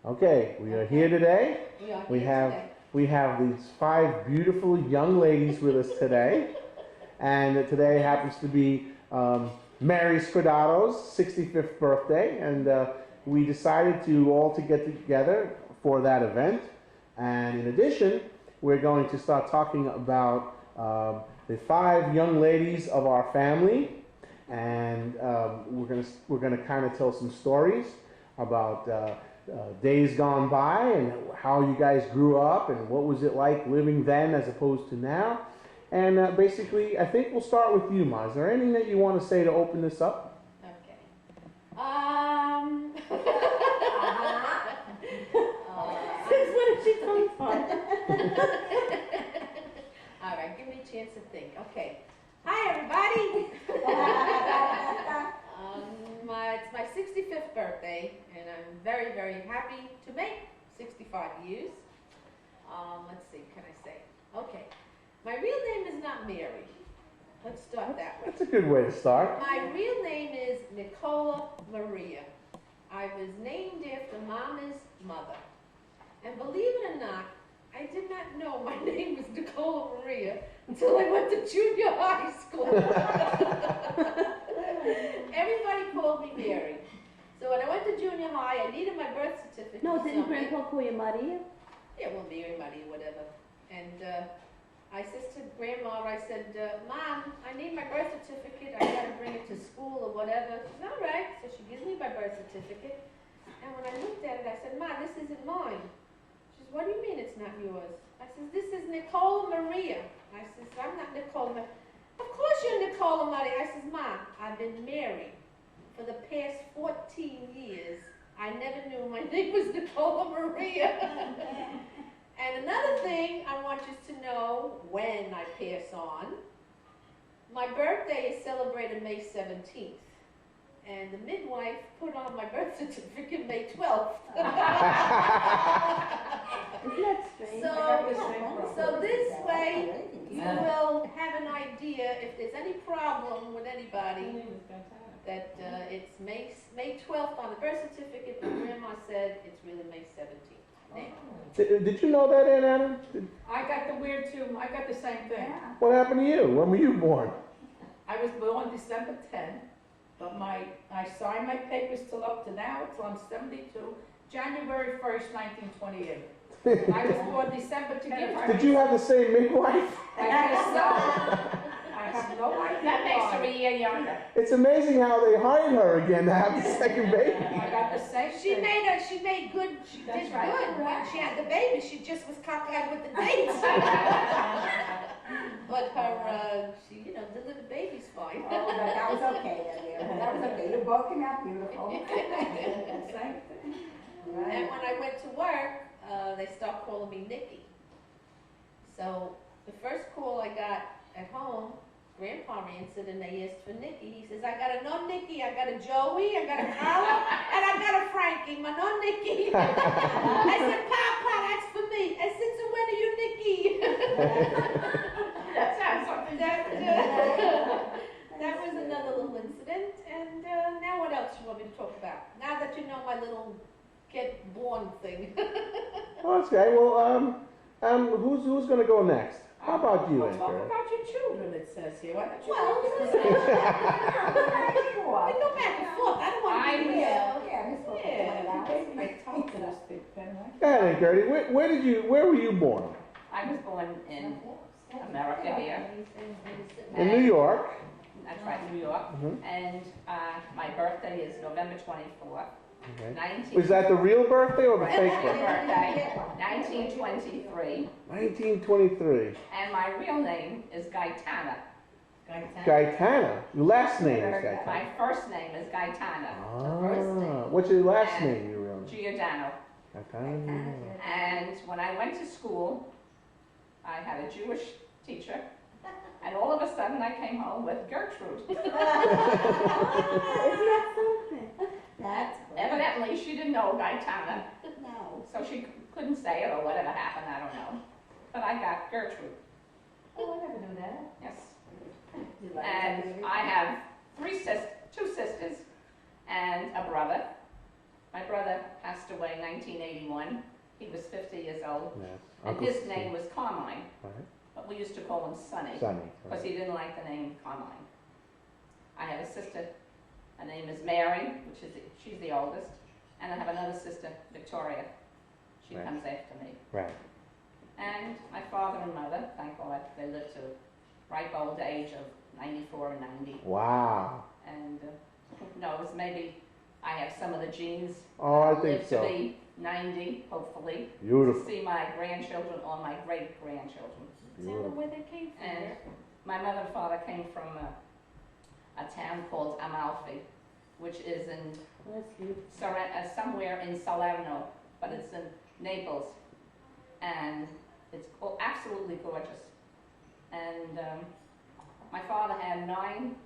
Okay, we are here today. We are We here have today. we have these 5 beautiful young ladies with us today, and today happens to be Mary Scrodato's 65th birthday, and we decided to get together for that event. And in addition, we're going to start talking about the 5 young ladies of our family, and we're gonna kind of tell some stories about days gone by and how you guys grew up and what was it like living then as opposed to now. And basically, I think we'll start with you, Ma. Is there anything that you want to say to open this up? Okay. Since when did she come from? All right, give me a chance to think. Okay. Hi, everybody. It's my 65th birthday, and I'm very, very happy to make 65 years. Let's see, can I say? Okay. My real name is not Mary. Let's start that way. That's a good way to start. My real name is Nicola Maria. I was named after Mama's mother. And believe it or not, I did not know my name was Nicola Maria until I went to junior high school. Everybody called me Mary. So when I went to junior high, I needed my birth certificate. No, didn't Grandpa call you Maria? Yeah, well, Mary, Maria, whatever. And I said to Grandma, I said, Mom, I need my birth certificate. I got to bring it to school or whatever. She said, all right. So she gives me my birth certificate. And when I looked at it, I said, Mom, this isn't mine. She says, what do you mean it's not yours? I said, this is Nicola Maria. I said, I'm not Nicola Maria. Of course you're Nicola Maria. I says, Mom, I've been married for the past 14 years. I never knew my name was Nicola Maria. And another thing I want you to know when I pass on, my birthday is celebrated May 17th. And the midwife put on my birth certificate May 12th. Isn't that strange? So this way you will have an idea if there's any problem with anybody that it's May 12th on the birth certificate, but Grandma said it's really May 17th. Did you know that, Aunt Anna? I got the weird too. I got the same thing. What happened to you? When were you born? I was born December 10, but I signed my papers till up to now. It's on 72, January 1st, 1928. I was born December 10th. Did you have the same midwife? I guess so. I have no idea. That makes her why. a year younger. It's amazing how they hired her again to have the second baby. I got the same She thing. made good, she That's did right. good when she had the baby. She just was cockeyed with the dates. But her, she, delivered babies fine. Oh, that was okay then, dear. That was okay. You both came out beautiful. Same thing. And when I went to work, they stopped calling me Nikki. So the first call I got at home, Grandpa answered and they asked for Nikki. He says, I got a no Nikki, I got a Joey, I got a Carla, and I got a Frankie, my no Nikki. I said, Papa, that's for me. I said, so when are you Nikki? That sounds something That was another little incident. And now what else you want me to talk about? Now that you know my little get born thing. Oh, that's okay. Well, who's going to go next? How about you, Aunt Talk Carol? about your children, it says here. Why don't you Well, talk we go back and forth. I don't want to be Yeah, Miss Wilson, about I talked to this big pen, right? Go ahead, Aunt Gertie. Where were you born? I was born in America here. In New York. That's right, New York. Mhm. And my birthday is November 24th. Okay. Was that the real birthday or the Right, fake my birthday? birthday, 1923. 1923. And my real name is Gaetana. Gaetana. Your last name is Gaetana. My first name is Gaetana. Ah, what's your last name, your real name? Giordano. Gaetana. And when I went to school, I had a Jewish teacher. And all of a sudden I came home with Gertrude. Isn't that something? That's Evidently, she didn't know Gaetana, no. so she couldn't say it or whatever happened, I don't know. But I got Gertrude, Oh, I never knew that. yes. You like And that, I have two sisters and a brother. My brother passed away in 1981. He was 50 years old, Yes. and his name was Carmine, Right. but we used to call him Sonny, Sonny. because he didn't like the name Carmine. I have a sister, her name is Mary, she's the oldest, and I have another sister, Victoria. She Right. comes after me. Right. And my father and mother, thank God, they lived to ripe old age of 94 and 90. Wow. And no, it was maybe I have some of the genes. Oh, I I'll think live so. to be 90, hopefully. Beautiful. To see my grandchildren or my great-grandchildren. Tell them where they came from. And my mother and father came from a town called Amalfi, which is in That's cute. somewhere in Salerno, but it's in Naples. And it's absolutely gorgeous. And my father had 9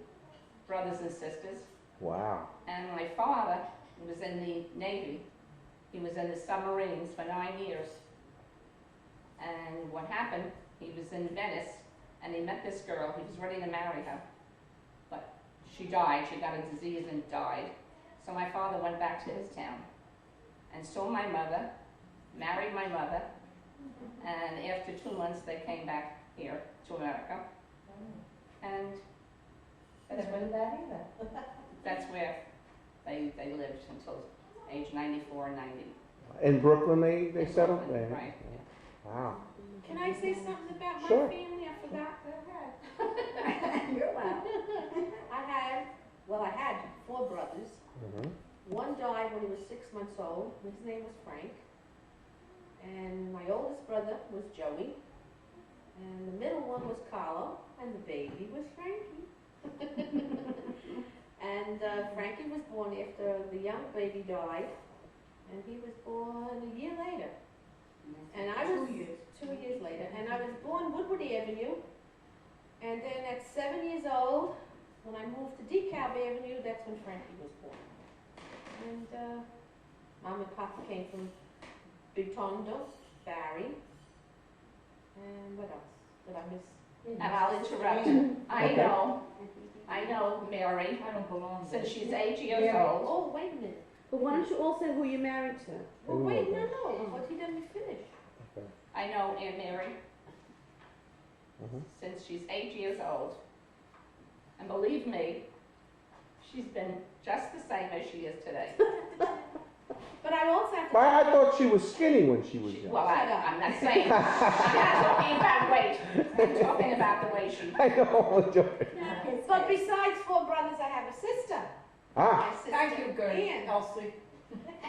brothers and sisters. Wow. And my father was in the Navy. He was in the submarines for 9 years. And what happened, he was in Venice, and he met this girl. He was ready to marry her. But she died. She got a disease and died. So my father went back to his town and saw my mother, married my mother, and after 2 months they came back here to America. And that's where they lived until age 94 and 90. In Brooklyn, they In settled Brooklyn, there. right. Wow. Can I say something about my Sure. family? I forgot. You're welcome. I had 4 brothers. Mm-hmm. One died when he was 6 months old. His name was Frank. And my oldest brother was Joey. And the middle one was Carlo. And the baby was Frankie. And Frankie was born after the young baby died. And he was born a year later. And I was 2 years later. And I was born Woodward Avenue. And then at 7 years old, when I moved to DeKalb Avenue, that's when Frankie was born. And Mom and Papa came from Big Tondo, Barry, and what else? Did I miss? And I'll interrupt. Okay. I know Mary, I don't belong there. since she's 8 years Mary. old. Oh, wait a minute. But why don't you all say who you're married to? Well, wait, no, but he didn't finish. I know Aunt Mary, Mhm. since she's 8 years old. And believe me, she's been just the same as she is today. But I also have to. But I thought she was skinny when she was young. Well, I'm not saying, I'm not talking about weight. I'm talking about the way she. I know. I'm joking. But besides 4 brothers, I have a sister. Ah. My sister Thank you, Gertie. Ann. Elsie.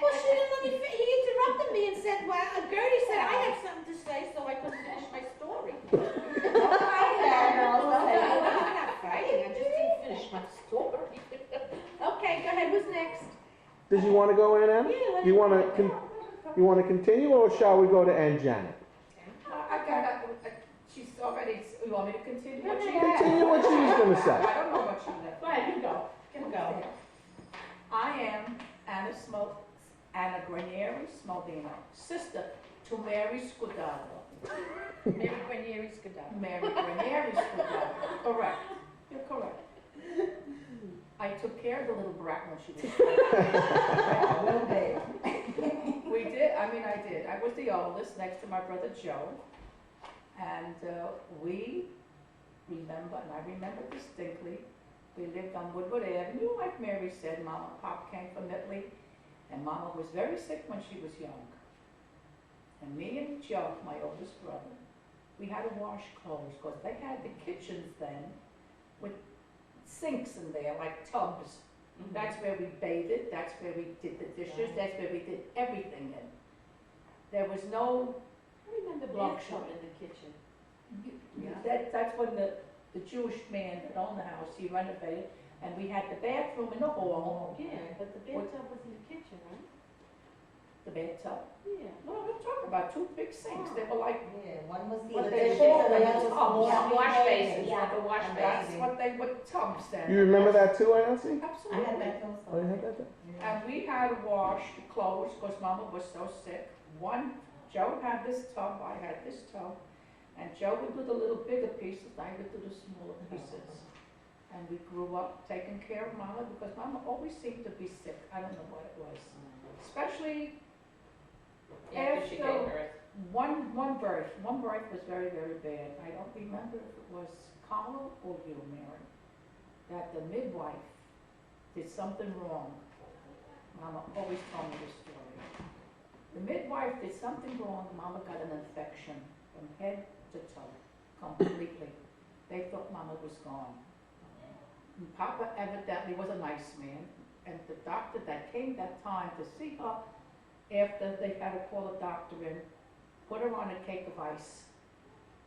Well, she didn't let me he interrupted me and said, well, Gertie said I have something to say, so I couldn't finish my story. I'm not fighting, I just didn't finish my story. Okay, go ahead, who's next? Did you want to go in, Em? Yeah, You want to you want to continue, or shall we go to Aunt Janet? I got she's already, you want me to continue what she Continue what she was going to say. I don't know what she left. Go ahead, you go. You go. I am Anna Granieri Smaldino, sister to Mary Scudaro. Mary Guarnieri Scudaro. Mary Granieri Scudaro. Correct. You're correct. I took care of the little brat when she was A little bit. We did, I did. I was the oldest, next to my brother Joe. And we remember, and I remember distinctly, we lived on Woodward Avenue, like Mary said. Mom and Pop came from Italy, and Mama was very sick when she was young. And me and Joe, my oldest brother, we had to wash clothes, because they had the kitchens then with sinks in there, like tubs. That's where we bathed, that's where we did the dishes, that's where we did everything in. There was no, I remember Luxury. bathtub in the kitchen. that's when the Jewish man that owned the house, he renovated, and we had the bathroom in the hall, Yeah, but the bathtub was in the kitchen, right? the bathtub. Yeah. No, I'm talking about 2 big sinks, they were like, Yeah, one was the What dishes they and the call other them, was the Wash washing basins, Yeah. like a wash And that's basin. what they were tubs then. You remember that too, Elsie? I Absolutely. had that too. Oh, you had that too? And we had to wash the clothes because Mama was so sick. Joe had this tub, I had this tub, and Joe would do the little bigger pieces, I would do the smaller pieces. And we grew up taking care of Mama because Mama always seemed to be sick. I don't know what it was. especially After she gave birth. one birth was very, very bad. I don't remember if it was Carla or you, Mary, that the midwife did something wrong. Mama always told me this story. The midwife did something wrong. Mama got an infection from head to toe, completely. They thought Mama was gone. And Papa evidently was a nice man, and the doctor that came that time to see her, after they had to call a doctor in, put her on a cake of ice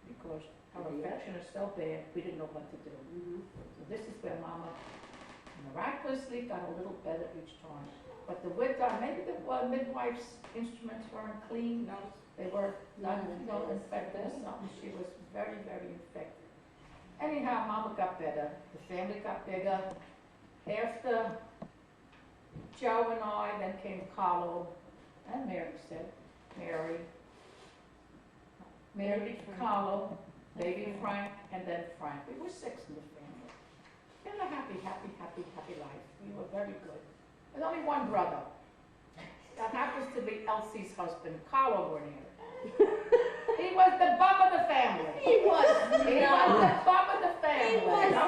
because her infection is so bad, we didn't know what to do. So this is where Mama miraculously got a little better each time. But the maybe the midwife's instruments weren't clean. No, They were not, infected or something. She was very, very infected. Anyhow, Mama got better. The family got bigger. After Joe and I, then came Carlo and Mary said, Mary, Carlo, baby Frank, and then Frank. We were 6 in the family. And a happy, happy, happy, happy life. We were very good. There's only one brother. That happens to be Elsie's husband, Carlo Bernier. He was the bum of the family. He was. He was the bum of the family. He was He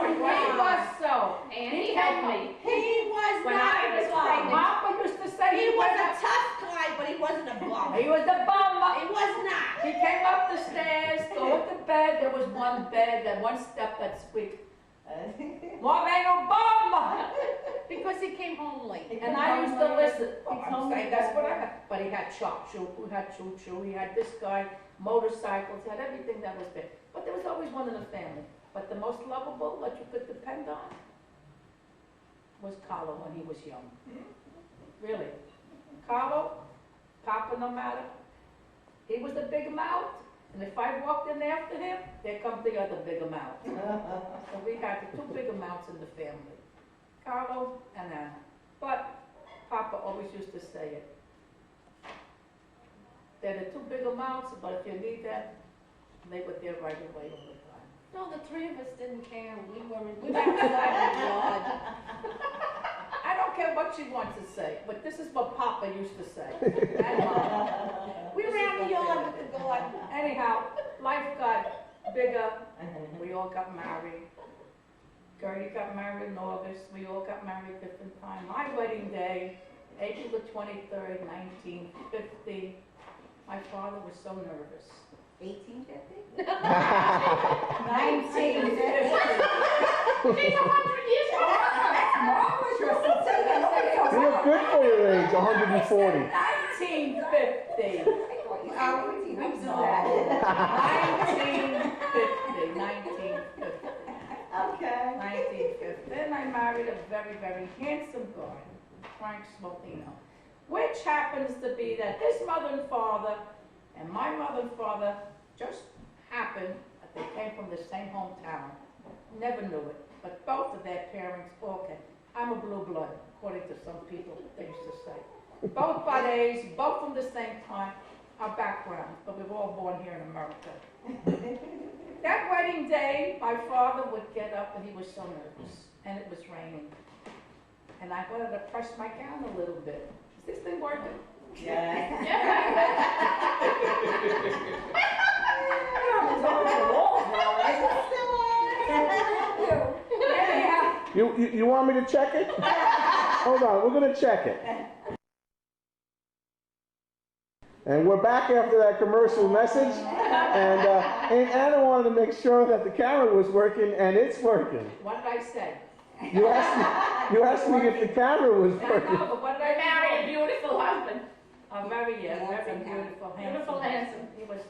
was so. and he helped me. He was When not I was a bum. pregnant. Papa used to say He was a tough guy, but he wasn't a bum. He was the bum. He was not. He came up the stairs, go to bed. There was one bed, and one step that squeaked. Mom ain't no bum. Because he came home late. And I used to listen. I'm saying that's what I had. But he had chop choo, who had choo choo. He had this guy, motorcycles. He had everything that was big. But there was always one in the family. But the most lovable that you could depend on was Carlo when he was young. Really. Carlo, Papa no matter. He was the big mouth. And if I walked in after him, there comes the other big mouth. So we had the 2 big amounts in the family. Carlo and Anna. But Papa always used to say it. They're the 2 big amounts, but if you need them, they were there right away all the time. No, the 3 of us didn't care. We were outside the yard. I don't care what she wants to say, but this is what Papa used to say. And Mama. We ran the yard with the garden. Anyhow, life got bigger. We all got married. Gertie got married in August. We all got married at different times. My wedding day, April the 23rd, 1950. My father was so nervous. 1850? 1950. She's 100 years old. That's marvelous. You look good for your age, 140. 1950. Okay. 1950. Then I married a very, very handsome guy, Frank Smoltino, which happens to be that his mother and father and my mother and father just happened that they came from the same hometown. Never knew it, but both of their parents, okay, I'm a blue blood, according to some people, they used to say. Both Bades, both from the same time, our backgrounds, but we were all born here in America. That wedding day, my father would get up and he was so nervous, and it was raining. And I wanted to press my gown a little bit. Is this thing working? Yeah. You want me to check it? Hold on, we're going to check it. And we're back after that commercial message. And Aunt Anna wanted to make sure that the camera was working, and it's working. What did I say? You asked me if the camera was I working. know, but what did I Married a say? beautiful husband. A very beautiful, Beautiful, handsome. He was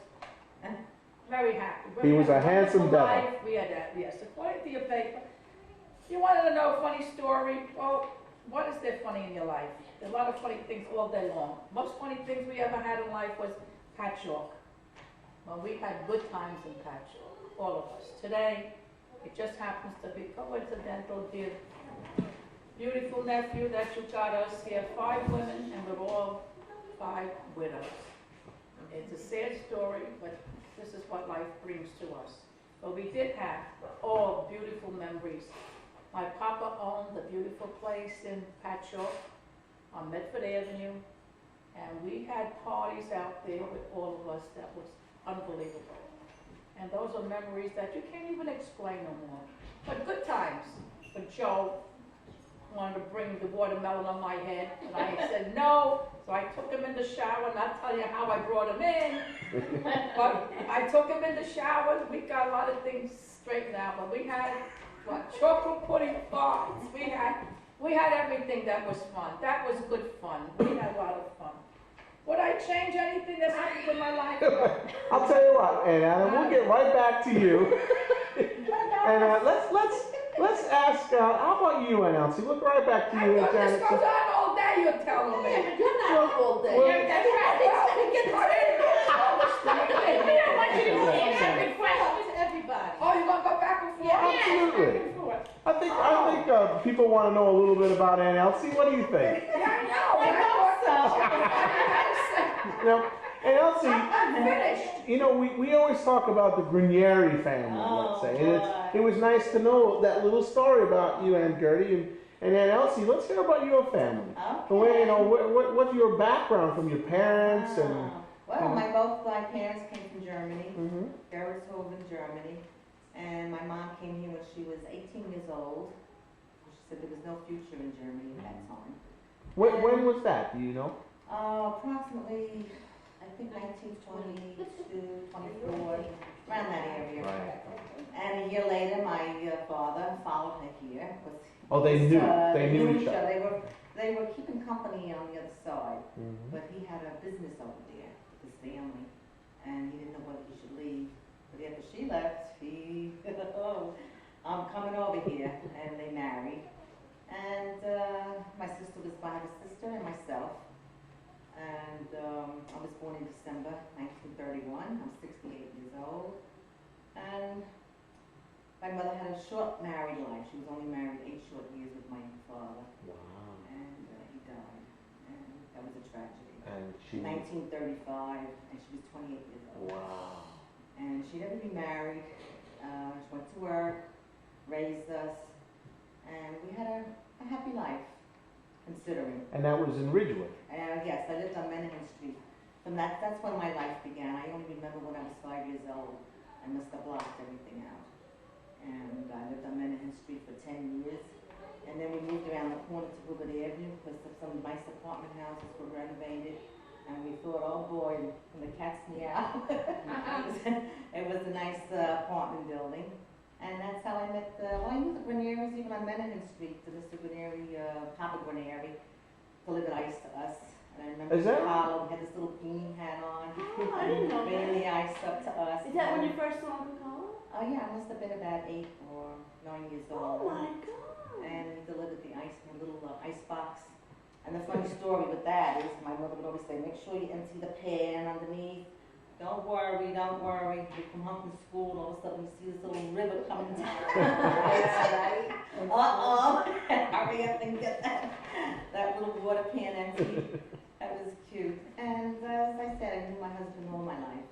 very happy. He was a handsome wonderful devil. life. We had that, yes. According to your paper, you wanted to know a funny story. Well, what is there funny in your life? There's a lot of funny things all day long. Most funny things we ever had in life was patchwork. Well, we had good times in patchwork, all of us. Today, it just happens to be coincidental, dear beautiful nephew that you got us. He had 5 women, and we're all 5 widows. It's a sad story, but this is what life brings to us. But we did have all beautiful memories. My papa owned a beautiful place in Patchogue on Medford Avenue. And we had parties out there with all of us that was unbelievable. And those are memories that you can't even explain no more. But good times. But Joe wanted to bring the watermelon on my head, and I said no. So I took him in the shower, not tell you how I brought him in. But I took him in the shower. We got a lot of things straightened out. But we had chocolate pudding farts. We had everything that was fun. That was good fun. We had a lot of fun. Would I change anything that happened in my life? I'll tell you what, and Adam, we'll get right back to you. And let's ask. How about you, and Elsie? Look right back to I you, thought Janet. this goes on all day, you're telling me. Yeah, but you're not all day. Well, Yeah, that's right. We don't want you to answer every question. To everybody. Oh, you want to go back and forth? Yeah. Absolutely. Back and forth. I think people want to know a little bit about Aunt Elsie. What do you think? Yeah, I know. I You know, and Elsie, I'm finished. you know, we always talk about the Grunieri family, let's say. And it was nice to know that little story about you, Aunt Gertie, and Aunt Elsie. Let's hear about your family. The way, you know, what's your background from your parents and... Well, both my parents came from Germany, Geretshoven, Germany, and my mom came here when she was 18 years old. She said there was no future in Germany at that time. When was that? Do you know? Approximately, I think 1922, 24, around that area. Right. And a year later, my father followed her here. Oh, they knew each other. They were keeping company on the other side, Mhm. but he had a business over there with his family, and he didn't know whether he should leave. But after she left, he, I'm coming over here, and they married. And my sister I have a sister and myself, and I was born in December 1931. I'm 68 years old, and my mother had a short married life. She was only married 8 short years with my father. Wow. And he died, and that was a tragedy. And she... 1935, and she was 28 years old. Wow. And she never remarried. She went to work, raised us, and we had a happy life, considering. And that was in Ridgewood? Yes, I lived on Menahan Street. That's when my life began. I only remember when I was 5 years old. I must have blocked everything out. And I lived on Menahan Street for 10 years. And then we moved around the corner to Woodward Avenue because some nice apartment houses were renovated. And we thought, oh boy, when the cats meow. It was a nice apartment building. And that's how I met, I knew the Guarnieris even on Menahan Street, to Mr. Guarnieri, Papa Guarnieri, delivered ice to us. And I remember Is that- Carlo had this little beanie hat on. Oh, I didn't know Bringing that. the ice up to us. Is that when you first saw Uncle Carlo? Oh yeah, I must have been about 8 or 9 years old. Oh my God. And he delivered the ice in a little ice box. And the funny story with that is my mother would always say, make sure you empty the pan underneath. Don't worry, don't worry. You come home from school and all of a sudden you see this little river coming down. Hurry up and get that little water pan empty. That was cute. And as I said, I knew my husband all my life.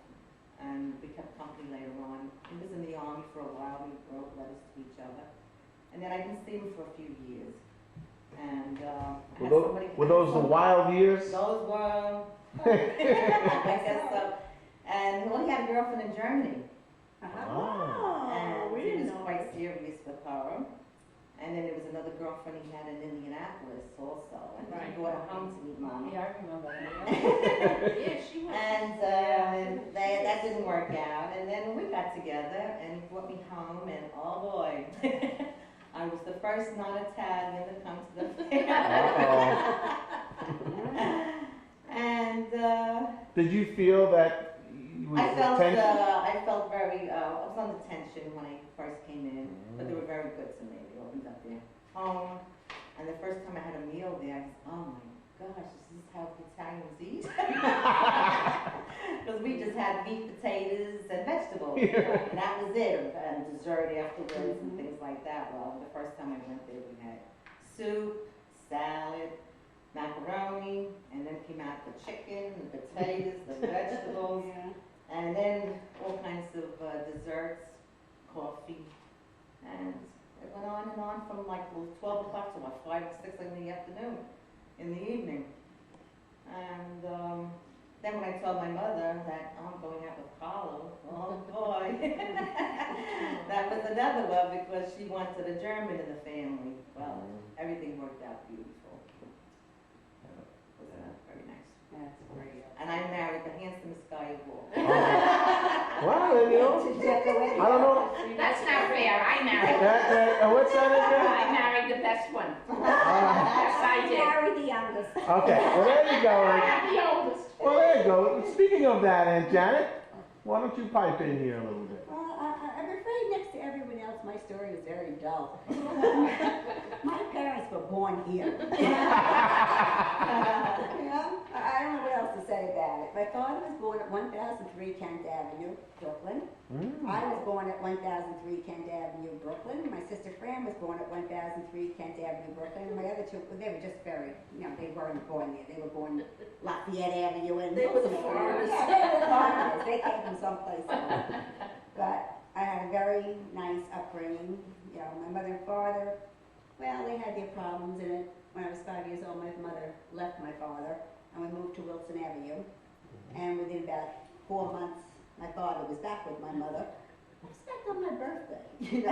And we kept company later on. He was in the Army for a while. We wrote letters to each other. And then I didn't see him for a few years. And Were those the wild years? Those were, I guess so. And well, he had a girlfriend in Germany. Oh, And we he didn't was know. quite serious with her. And then there was another girlfriend he had in Indianapolis also. And he brought her home to meet Mommy. Yeah, I remember that. Yeah, she was. And that didn't work out. And then we got together and he brought me home and oh boy, I was the first non-Italian to come to the family. And Did you feel that you was tension? I felt very, I was under tension when I first came in, but they were very good to me. They opened up their home. And the first time I had a meal there, I said, oh my gosh, this is how Italians eat? Because we just had meat, potatoes, and vegetables. And that was it, and dessert afterwards and things like that. Well, the first time I went there, we had soup, salad, macaroni, and then came out the chicken, the potatoes, the vegetables, and then all kinds of desserts, coffee, and it went on from like 12 o'clock to about 5 or 6 in the afternoon, in the evening. And then when I told my mother that I'm going out with Carlo, oh boy. That was another one because she wanted a German in the family. Well, everything worked out beautiful. It was very nice. That's great. And I married the handsomest guy of all. Well, you know, I don't know. That's not fair. I married. What's that again? I married the best one. Yes, I did. Marry the youngest. Okay, well there you go. I'm the oldest. Well, there you go. Speaking of that, Aunt Janet, why don't you pipe in here a little bit? Well, I'm afraid next to everyone else, my story is very dull. My parents were born here. You know, I don't know what else to say about it. My father was born at 1003 Kent Avenue, Brooklyn. I was born at 1003 Kent Avenue, Brooklyn. My sister Fran was born at 1003 Kent Avenue, Brooklyn. And my other two, they were just very, you know, they weren't born there. They were born Lafayette Avenue. And They were the foreigners. Yeah, they were the foreigners. They came from someplace else. But I had a very nice upbringing. You know, my mother and father, well, they had their problems in it. When I was 5 years old, my mother left my father, and we moved to Wilson Avenue. And within about 4 months, my father was back with my mother. I was back on my birthday, you know. I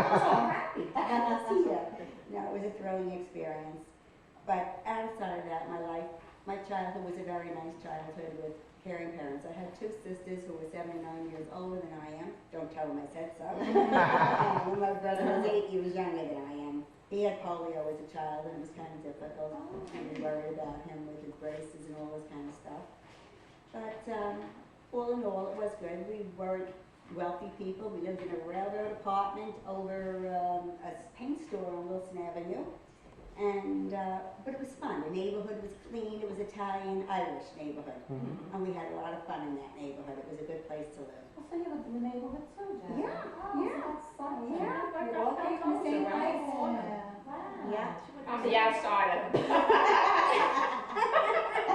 was so happy to see her. You know, it was a thrilling experience. But outside of that, my childhood was a very nice childhood with caring parents. I had two sisters who were 7 and 9 years older than I am. Don't tell them I said so. And my brother was 8 years younger than I am. He had polio as a child, and it was kind of difficult. And we worried about him with his braces and all this kind of stuff. But all in all, it was good. We weren't wealthy people. We lived in a railroad apartment over a paint store on Wilson Avenue. And but it was fun. The neighborhood was clean. It was Italian, Irish neighborhood. And we had a lot of fun in that neighborhood. It was a good place to live. So you lived in the neighborhood too, Jen? Yeah, yeah. That's something. Yeah, we all came from the same place. Yeah. I'm the outsider.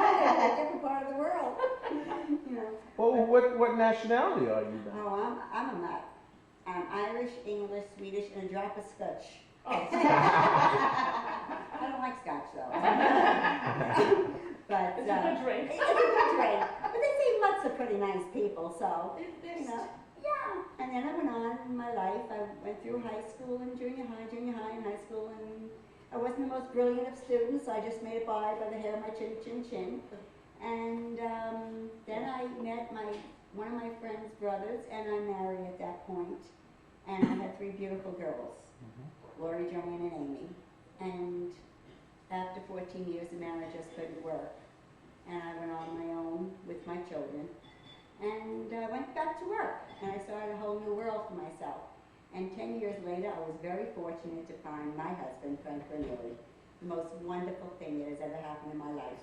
A different part of the world. You know. Well, what nationality are you then? Oh, I'm a mutt. I'm Irish, English, Swedish, and a drop of Scotch. I don't like Scotch though. But It's a good drink. It's a good drink. But they say mutts are pretty nice people, so you know. Yeah. And then I went on in my life. I went through high school and junior high and high school, and I wasn't the most brilliant of students, so I just made it by the hair of my chin. And then I met one of my friend's brothers, and I married at that point. And I had 3 beautiful girls, Lori, Joanne, and Amy. And after 14 years of marriage, I just couldn't work. And I went on my own with my children. And I went back to work, and I started a whole new world for myself. And 10 years later, I was very fortunate to find my husband, Frank Bernoulli, the most wonderful thing that has ever happened in my life.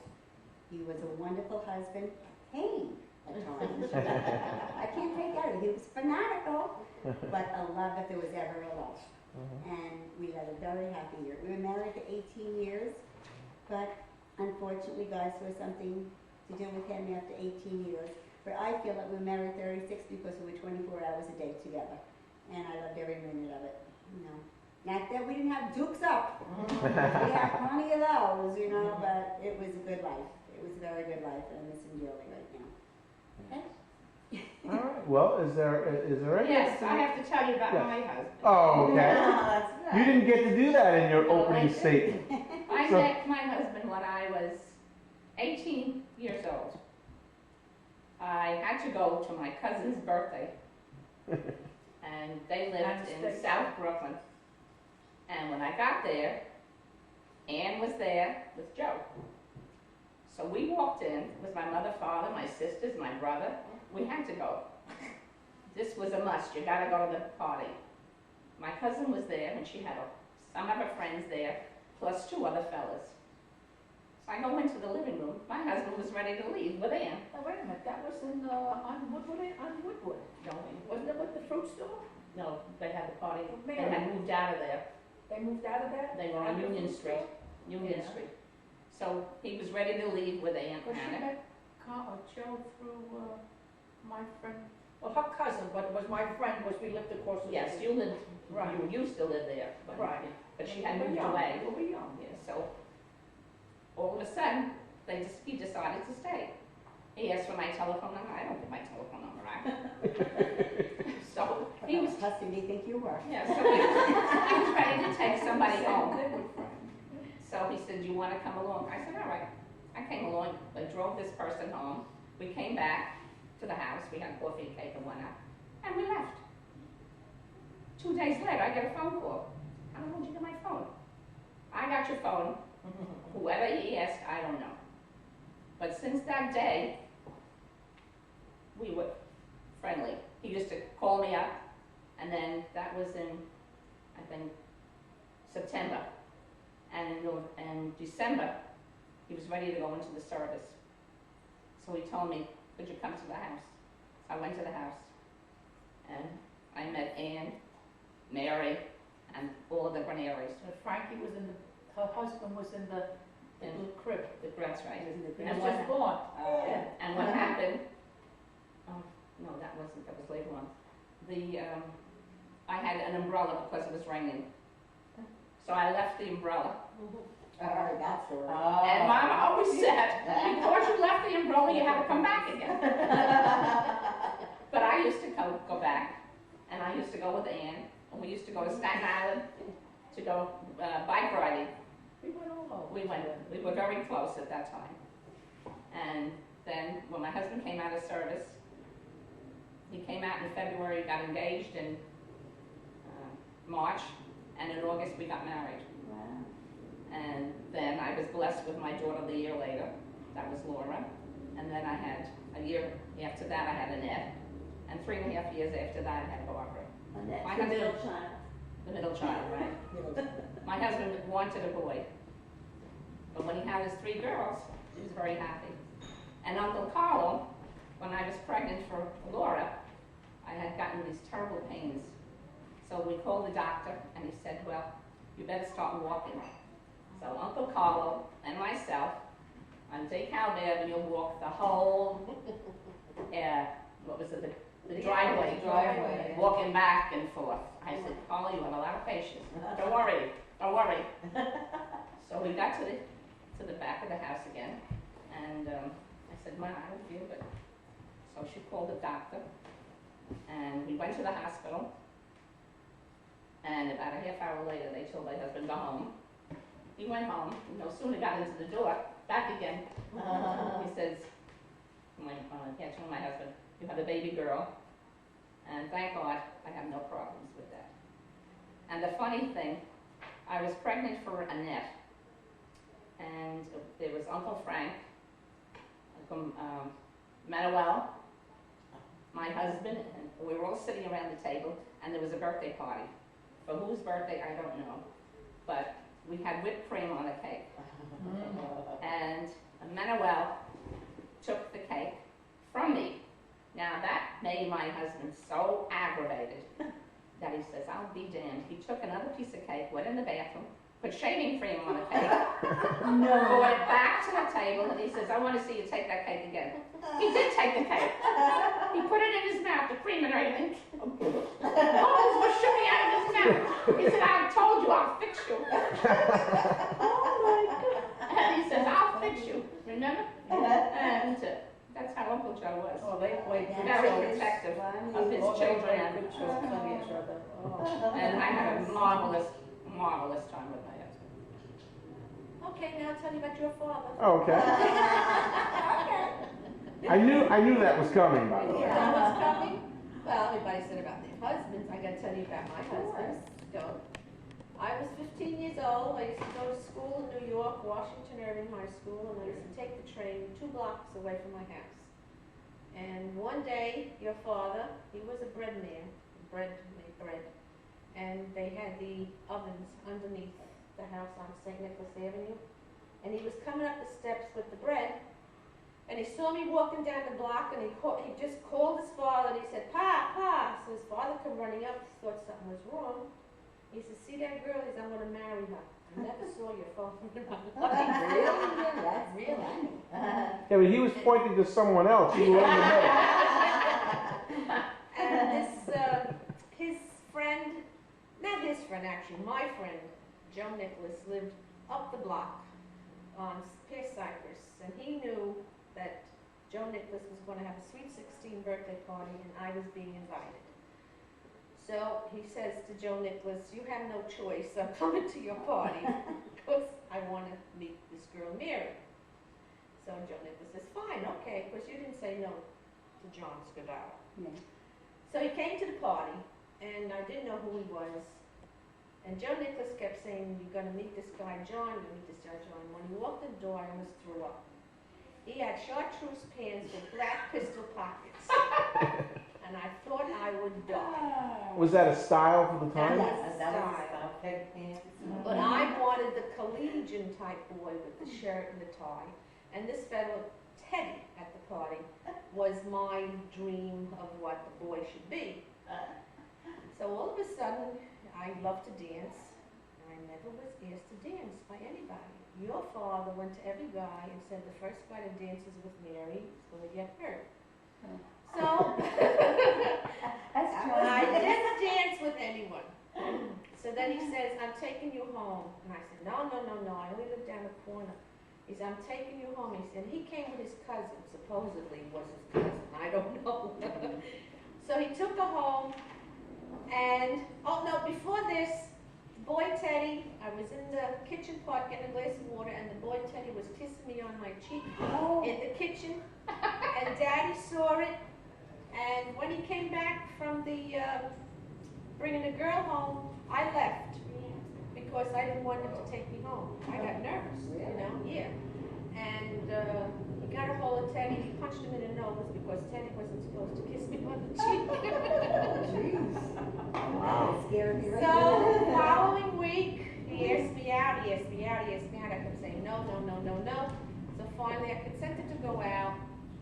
He was a wonderful husband, a pain at times. I can't take that. He was fanatical, but a love if there was ever a love. And we led a very happy year. We were married for 18 years, but unfortunately, God saw something to do with him after 18 years. But I feel that we were married 36 because we were 24 hours a day together. And I loved every minute of it, you know. Not that we didn't have dukes up. We had plenty of those, you know, but it was a good life. It was a very good life, and I miss him dearly right now. Okay? All right. Well, is there any? Yes, I have to tell you about Yes. my husband. Oh, okay. That's You right. didn't get to do that in your No, I opening didn't. statement. I So- met my husband when I was 18 years old. I had to go to my cousin's birthday, and they lived in South Brooklyn. And when I got there, Ann was there with Joe. So we walked in with my mother, father, my sisters, my brother. We had to go. This was a must. You gotta go to the party. My cousin was there, and she had some of her friends there, plus 2 other fellas. So I go into the living room. My husband was ready to leave with Ann. Oh, wait a minute, that was on Woodwood. No, Wasn't it with the fruit store? no, they had the party. They Man. had moved out of there. They moved out of that? They were on Out of the Union fruit Street. store? Union Yeah. Street. So he was ready to leave with Aunt Well, she Hannah. met Joe through my friend, well, her cousin, but it was my friend, was we lived across the street. Yes, you lived, Right. you used to live there, but, Right. but she had We were moved young. away. We were young. Yeah, so all of a sudden, he decided to stay. He asked for my telephone number. I don't give my telephone number out. So he was, How hussy do you think you were? yeah, so he was ready to take somebody home. So he said, "Do you want to come along?" I said, "All right." I came along. I drove this person home. We came back to the house. We had coffee, cake, and whatnot, and we left. 2 days later, I get a phone call. How the hell did you get my phone? I got your phone. Whoever he asked, I don't know. But since that day, we were friendly. He used to call me up, and then that was in, I think, September. And in December, he was ready to go into the service. So he told me, "Could you come to the house?" So I went to the house, and I met Ann, Mary, and all the different areas. Frankie was in the, her husband was in the little crib. That's right. He And was what, just born. and what happened, no, that was later on. I had an umbrella because it was raining. So I left the umbrella. I heard that story. And Mama always said, because you left the umbrella, you had to come back again. But I used to go back, and I used to go with Ann, and we used to go to Staten Island to go bike riding. We went all over. We were very close at that time. And then when my husband came out of service, he came out in February, got engaged in March, and in August we got married. Wow. And then I was blessed with my daughter the year later. That was Laura. And then I had, a year after that, I had Annette. And 3.5 years after that, I had Barbara. And that's My the husband- middle child. The middle child, right? My husband wanted a boy. But when he had his 3 girls, he was very happy. And Uncle Carlo, when I was pregnant for Laura, I had gotten these terrible pains. So we called the doctor, and he said, "Well, you better start walking." So Uncle Carlo and myself, on DeKalb Avenue, walked the whole, what was it, the driveway, walking back and forth. I said, "Carlo, you have a lot of patience. Don't worry, don't worry." So we got to the back of the house again, and I said, "Ma, I don't feel good." So she called the doctor, and we went to the hospital, and about a half hour later, they told my husband, "Go home." He went home, and no sooner got into the door, back again. He says, he told my husband, "You have a baby girl, and thank God I have no problems with that." And the funny thing, I was pregnant for Annette, and there was Uncle Frank, Uncle Manuel, my husband, and we were all sitting around the table, and there was a birthday party. For whose birthday, I don't know, but we had whipped cream on the cake. And Manuel took the cake from me. Now that made my husband so aggravated that he says, "I'll be damned." He took another piece of cake, went in the bathroom, put shaving cream on the cake, brought it back to the table, and he says, "I want to see you take that cake again." He did take the cake. He put it in his mouth, the cream and everything. Bubbles were shooting out of his mouth. He said, "I told you, I'll fix you." Oh my God. And he says, "I'll fix you." Remember? And that's how Uncle Joe was. Oh, they played good Very children. protective of his Oh, they children. played And, good children of each other. Oh. and I had a marvelous time with my husband. Okay, now I'll tell you about your father. Okay. I knew that was coming, by the way. Yeah, what's coming? Well, everybody said about their husbands. I gotta tell you about my husband. So, I was 15 years old. I used to go to school in New York, Washington Irving High School, and I used to take the train 2 blocks away from my house. And one day, your father, he was a bread man, made bread, and they had the ovens underneath the house on St. Nicholas Avenue. And he was coming up the steps with the bread, and he saw me walking down the block, and he just called his father, and he said, "Pa, Pa." So his father came running up, he thought something was wrong. He said, "See that girl? He said, I'm going to marry her." I never saw your father in my life. Really? That's Really? funny. Yeah, but he was pointing to someone else. You were in the middle. And his friend, not his friend actually, my friend, Joe Nicholas, lived up the block. on Pear Cypress, and he knew that Joe Nicholas was going to have a Sweet 16 birthday party, and I was being invited. So he says to Joe Nicholas, "You have no choice. I'm coming to your party because I want to meet this girl, Mary." So Joe Nicholas says, "Fine, okay," because you didn't say no to John Scudaro. Yeah. So he came to the party, and I didn't know who he was. And Joe Nicholas kept saying, "You're going to meet this guy John, you're going to meet this guy John." When he walked in the door, I almost threw up. He had chartreuse pants with black pistol pockets. And I thought I would die. Was that a style for the time? That's That was style. peg pants. But I wanted the collegian type boy with the shirt and the tie. And this fellow, Teddy, at the party, was my dream of what the boy should be. So all of a sudden, I love to dance. And I never was asked to dance by anybody. Your father went to every guy and said the first guy that dances with Mary is going to get hurt. So That's true. I didn't dance with anyone. So then he says, "I'm taking you home." And I said, "No, no, no, no. I only live down the corner." He said, "I'm taking you home." He said, he came with his cousin, supposedly was his cousin. I don't know. So he took her home. And, oh no, before this, boy Teddy, I was in the kitchen pot getting a glass of water, and the boy Teddy was kissing me on my cheek in the kitchen. And Daddy saw it. And when he came back from the bringing the girl home, I left because I didn't want him to take me home. I got nervous, you know, yeah. And he got a hold of Teddy. He punched him in the nose because Teddy wasn't supposed to kiss me on the cheek. Wow. Scared me right So now. the following week, he asked me out. He asked me out. He asked me out. I kept saying no, no, no, no, no. So finally, I consented to go out,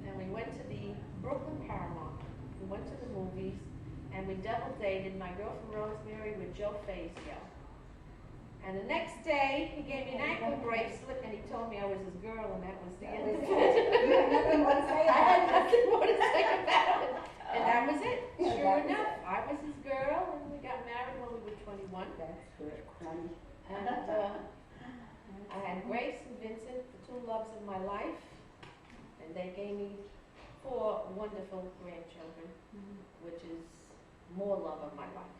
and we went to the Brooklyn Paramount. We went to the movies, and we double dated my girl from Rosemary with Joe Fazio. And the next day, he gave me an ankle bracelet, and he told me I was his girl, and that was the end of it. You had nothing more to say I had about it. nothing more to say about it. And that was it. Yeah, Sure that was enough, I was his girl, and we got married when we were 21. That's good. Funny. And I had Grace and Vincent, the two loves of my life, and they gave me 4 wonderful grandchildren, which is more love of my life.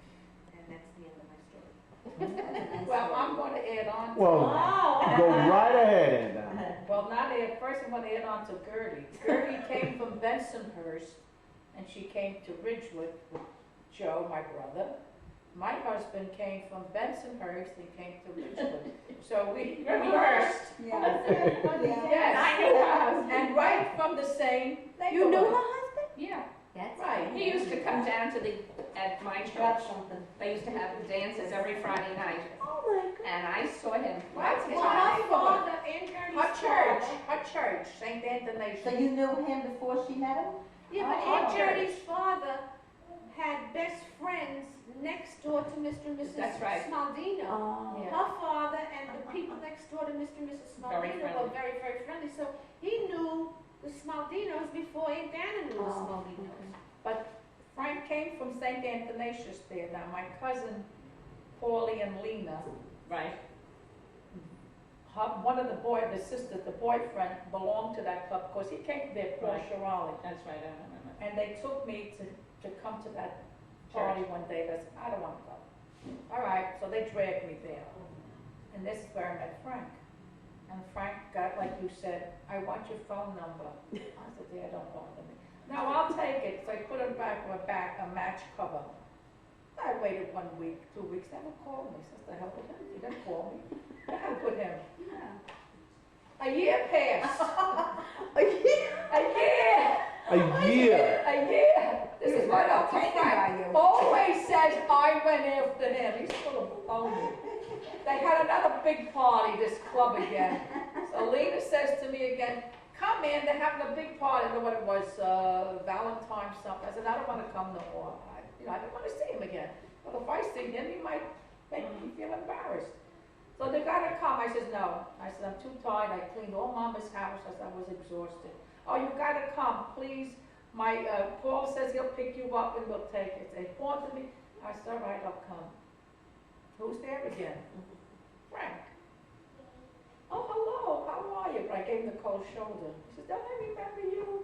And that's the end of my story. Well, I'm going to add on to Well, that. go right ahead, Anna. Well, not add, first I'm going to add on to Gertie. Gertie came from Bensonhurst, and she came to Ridgewood with Joe, my brother. My husband came from Bensonhurst and came to Ridgewood. So we reversed. Yeah. Yes, I knew her husband. And right from the same You knew her neighborhood. husband? Yeah, That's Right. he used to come down to at my church. They used to have dances every Friday night, Oh my God. and I saw him Right. lots of Well, times. my father and Gertie's Her church, St. Anthony's. So you knew him before she met him? Yeah, but Oh, Aunt okay. Gertie's father had best friends next door to Mr. and Mrs. That's right. Smaldino. Oh. Yeah. Her father and the people next door to Mr. and Mrs. Very Smaldino friendly. were very, very friendly. So he knew the Smaldinos before Aunt Anna knew the Oh, Smaldinos. But Frank came from St. Anthony's there. Now, my cousin, Paulie and Lena, Right. one of the sisters, the boyfriend, belonged to that club because he came from there, Paul Right. Shirali. That's right, I remember. And they took me to come to that party one day. I said, I don't want to go. All right, so they dragged me there. And this is where I met Frank. And Frank got, like you said, I want your phone number. I said, yeah, don't bother me. No, I'll take it. So I put him back a match cover. I waited 1 week, 2 weeks, never called me. Says the hell with him? He didn't call me. I had with him. A year passed. A year? A year. A year. A year. This is what I'll taken take. by you. Always says I went after him. He's full of phony. They had another big party, this club again. So Lena says to me again, come in, they're having a big party. I don't know what it was, Valentine's something. I said, I don't want to come no more. I didn't want to see him again. Well, if I see him, he might make me feel embarrassed. So they got to come. I said, no. I said, I'm too tired. I cleaned all Mama's house. I said, I was exhausted. Oh, you got to come, please. My Paul says he'll pick you up and we'll take it. They called to me. I said, all right, I'll come. Who's there again? Frank. Oh, hello. hello, how are you? But I gave him the cold shoulder. He says, don't I remember you?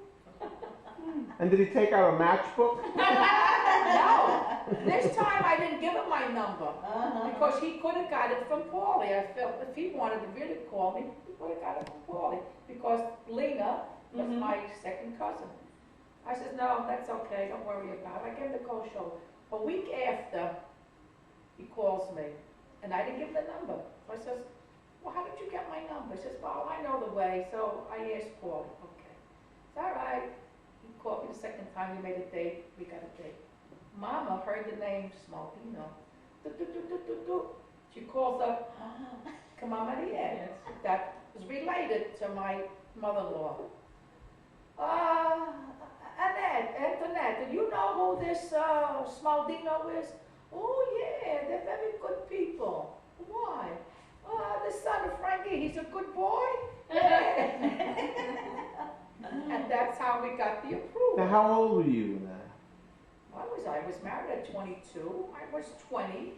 And did he take out a matchbook? No, this time I didn't give him my number Uh-huh. because he could have got it from Paulie. I felt if he wanted to really call me, he could have got it from Paulie because Lena was my second cousin. I said, no, that's okay, don't worry about it. I gave him the cold shoulder. A week after, he calls me, and I didn't give him the number. So I says, well, how did you get my number? He says, well, I know the way, so I asked Paulie. Okay, it's all right. He called me the second time, we made a date, we got a date. Mama heard the name Smaldino. She calls up, come on, Maria. That was related to my mother-in-law. Antoinette, do you know who this Smaldino is? Oh yeah, they're very good people. Why? The son of Frankie, he's a good boy. And that's how we got the approval. Now, how old were you then? I was married at 22. I was 20.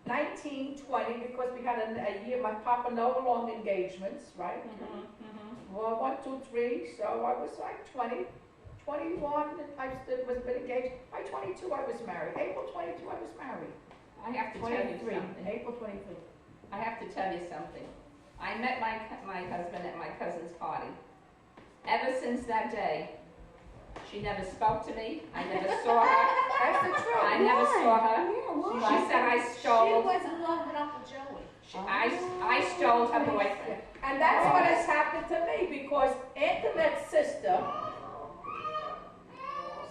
19, 20, because we had a year, my papa no long engagements, right? Well, 1, 2, 3, so I was like 20, 21, I was been engaged. By 22, I was married. April 22, I was married. I have to tell you something. April 23. I have to tell you something. I met my husband at my cousin's party. Ever since that day, she never spoke to me. I never saw her. That's the truth. I never saw her. She said I She stole. was in love with Uncle Joey. I stole her boyfriend. And that's what has happened to me, because Antoinette's sister,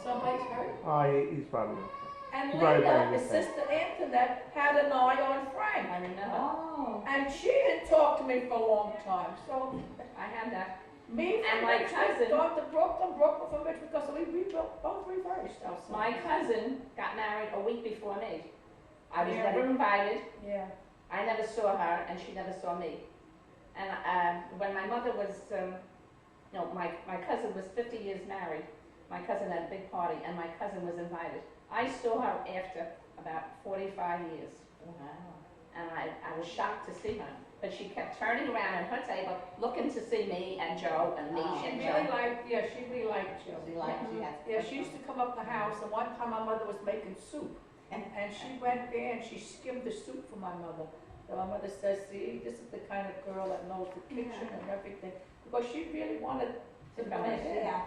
somebody's hurt, Oh, he's probably okay. and Right, Lena, right, his okay. sister Antoinette, had an eye on Frank. I remember. Oh. And she didn't talk to me for a long time. So I had that. me And from my Richmond cousin- gone to Brooklyn from Richmond, because we rebuilt, both reversed ourselves. My cousin got married a week before me. I was Yeah. never invited. Yeah. I never saw her, and she never saw me. And when my mother was, my cousin was 50 years married. My cousin had a big party, and my cousin was invited. I saw her after about 45 years. Wow. And I was shocked to see her. But she kept turning around at her table, looking to see me and Joe and me Oh. She and really Joe. liked, she really liked you. She liked you. Yeah, she used to come up the house, and one time my mother was making soup. And she went there and she skimmed the soup for my mother. So my mother says, see, this is the kind of girl that knows the kitchen and everything. Because she really wanted to come in. Yeah.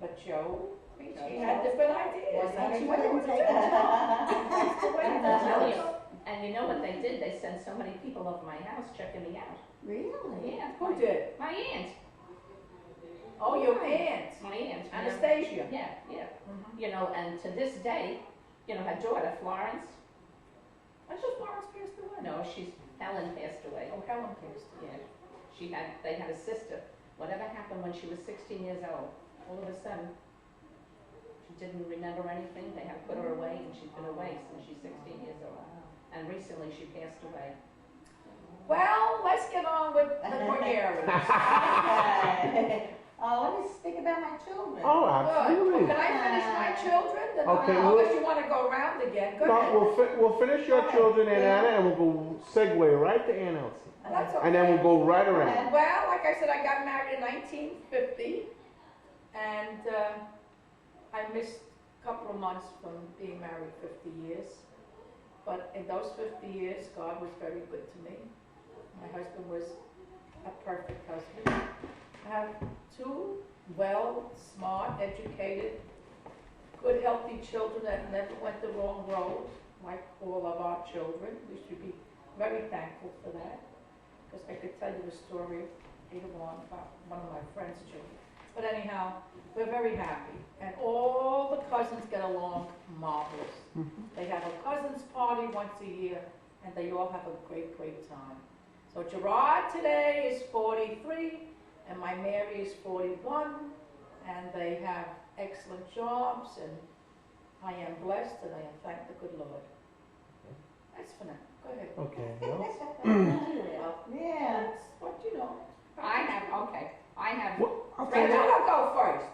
But Joe, I mean, she had different ideas. Was And that she a went good with take? it. That's the way it I'll tell is. you. And you know what they did? They sent so many people over my house checking me out. Really? Yeah. Who did? My aunt. Oh, your aunt. My aunt. Anastasia. Yeah, yeah. Mhm. You know, and to this day, her daughter, Florence, I thought Florence passed away. no, Helen passed away. Oh, Helen passed away. Yeah. They had a sister. Whatever happened when she was 16 years old, all of a sudden, she didn't remember anything. They had put her away, and she's been away since she's 16 years old. And recently she passed away. Well, let's get on with the Cornelius. Let me speak about my children. Oh, Good. absolutely. Can I finish my children? Then Okay, unless you want to go around again. Go No, ahead. we'll finish your children, Aunt Anna, and we'll go segue right to Aunt Elsie. That's okay. And then we'll go right around. Well, like I said, I got married in 1950, and I missed a couple of months from being married 50 years. But in those 50 years, God was very good to me. My husband was a perfect husband. I have two well, smart, educated, good, healthy children that never went the wrong road, like all of our children. We should be very thankful for that, because I could tell you a story later on about one of my friend's children. But anyhow, we're very happy, and all the cousins get along marvelous. They have a cousins party once a year, and they all have a great, great time. So Gerard today is 43, and my Mary is 41, and they have excellent jobs, and I am blessed, and I am thank the good Lord. That's for now. Go ahead. Okay. Well, Yeah. That's what you know. I have I'll Fred, tell you. I'll go first.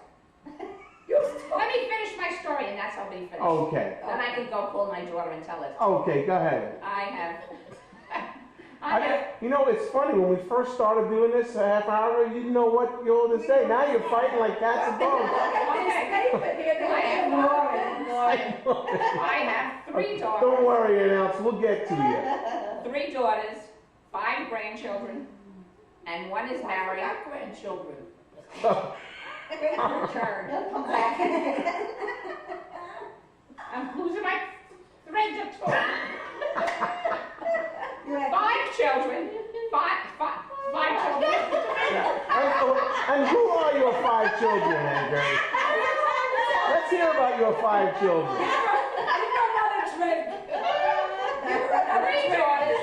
You Let me finish my story, and that's how we finish. Okay. Then I can go pull my daughter and tell it. Okay, go ahead. I have You know, it's funny, when we first started doing this a half hour, you didn't know what you were to say. Now you're fighting like cats and dogs. I have 3 daughters. Don't worry, Annette, we'll get to you. 3 daughters, 5 grandchildren, and 1 is married. I got grandchildren. They'll come back. I'm losing my thread of talk. You're like, 5 children, 5 children. And who are your 5 children, Andrew? Let's hear about your 5 children. 3 daughters,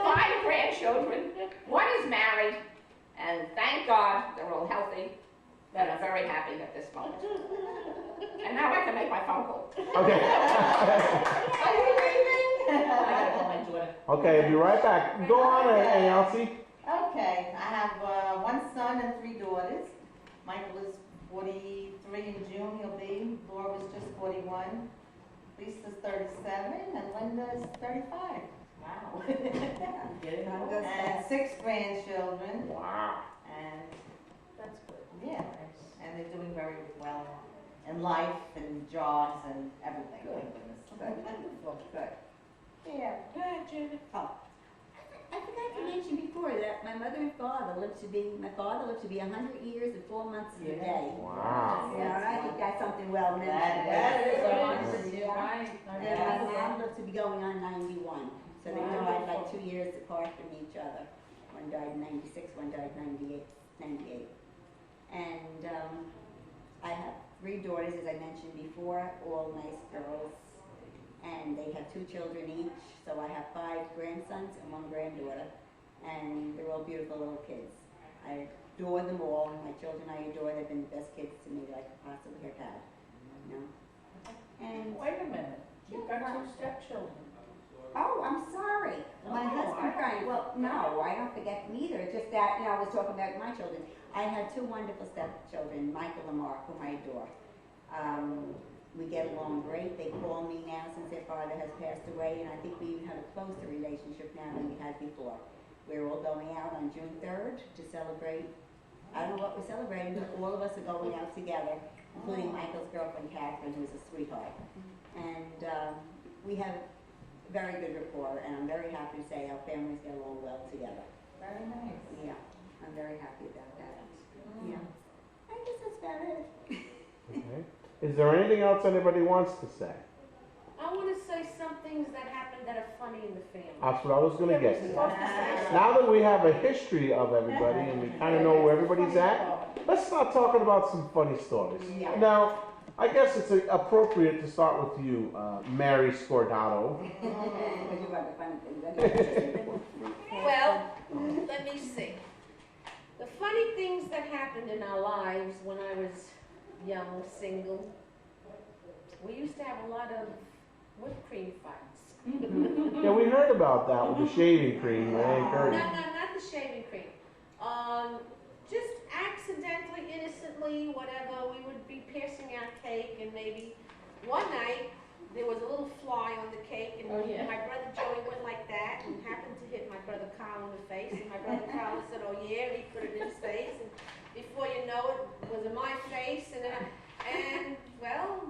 5 grandchildren, 1 is married, and thank God they're all healthy, and I'm very happy at this moment. And now I can make my phone call. Okay. Are you leaving? I gotta call my daughter. Okay, I'll be right back. Go on, Elsie. okay, I have 1 son and 3 daughters. Michael is 43 in June, he'll be. Laura was just 41. Lisa's 37, and Linda's 35. Wow. Getting Time old. goes And fast. 6 grandchildren, Wow. and That's good. yeah, and they're doing very well in life and jobs and everything. Thank goodness. Well, good. Yeah. Good, Judith. I forgot to mention before that my mother and father lived to be 100 years and 4 months of the day. Wow. Yeah, I think that's something well mentioned. That is a hundred, yeah. Right. Yeah, my mom lived to be going on 91. So they died like 2 years apart from each other. One died in 96, one died in 98. And I have 3 daughters, as I mentioned before, all nice girls. And they have 2 children each, so I have 5 grandsons and 1 granddaughter. And they're all beautiful little kids. I adore them all. My children I adore. They've been the best kids to me that I could possibly have had. You know? And Wait a minute. You've got 2 stepchildren. oh, I'm sorry. My husband Frank. Well, no, I don't forget them either. It's just that, you know, I was talking about my children. I have 2 wonderful stepchildren, Michael and Mark, whom I adore. We get along great. They call me now since their father has passed away, and I think we even have a closer relationship now than we had before. We're all going out on June 3rd to celebrate. I don't know what we're celebrating, but all of us are going out together, including Michael's girlfriend, Catherine, who's a sweetheart. And we have very good rapport, and I'm very happy to say our families get along well together. Very nice. Yeah, I'm very happy about that. Yeah. I guess that's about it. Okay. Is there anything else anybody wants to say? I want to say some things that happened that are funny in the family. That's what I was going to get to. Supposed to say Now that we have a history of everybody and we kind of know where everybody's at, let's start talking about some funny stories. Yeah. Now, I guess it's appropriate to start with you, Mary Scordato. Because you got the funny things. Well, let me see. The funny things that happened in our lives when I was young, single, we used to have a lot of whipped cream fights. Yeah, we heard about that with the shaving cream. I ain't heard No, it. not the shaving cream. Just accidentally, innocently, whatever, we would be piercing our cake, and maybe one night there was a little fly on the cake, and my brother Joey went like that and happened to hit my brother Carl in the face, and my brother Carl said, "Oh yeah," and he put it in his face, and before you know it, it was in my face, and well,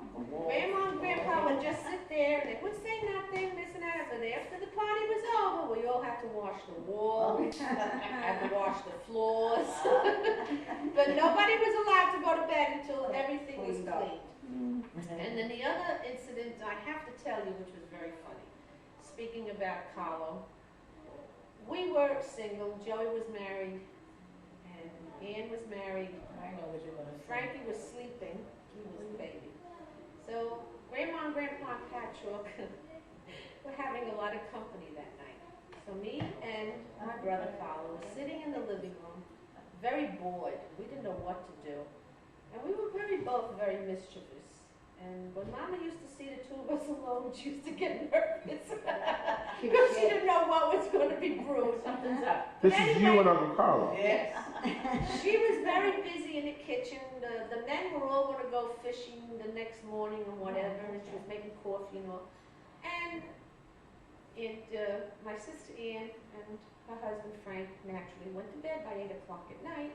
Grandma and Grandpa would just sit there, and they would say nothing, this and that, but after the party was over, we all had to wash the walls, had to wash the floors, but nobody was allowed to go to bed until everything was cleaned. And then the other incident I have to tell you, which was very funny, speaking about Carlo, we were single, Joey was married, and Ann was married. I know what you're gonna say. Frankie was sleeping, he was a baby. So Grandma and Grandpa Patrick were having a lot of company that night. So me and my brother Carlo were sitting in the living room, very bored. We didn't know what to do. And we were both very mischievous. And when Mama used to see the 2 of us alone, she used to get nervous. Because she didn't know what was going to be brewed. Something's up. This is you and Uncle Carlo. Yes. She was very busy in the kitchen. The men were all going to go fishing the next morning or whatever, and she was making coffee and all. And my sister Ann and her husband Frank naturally went to bed by 8 o'clock at night.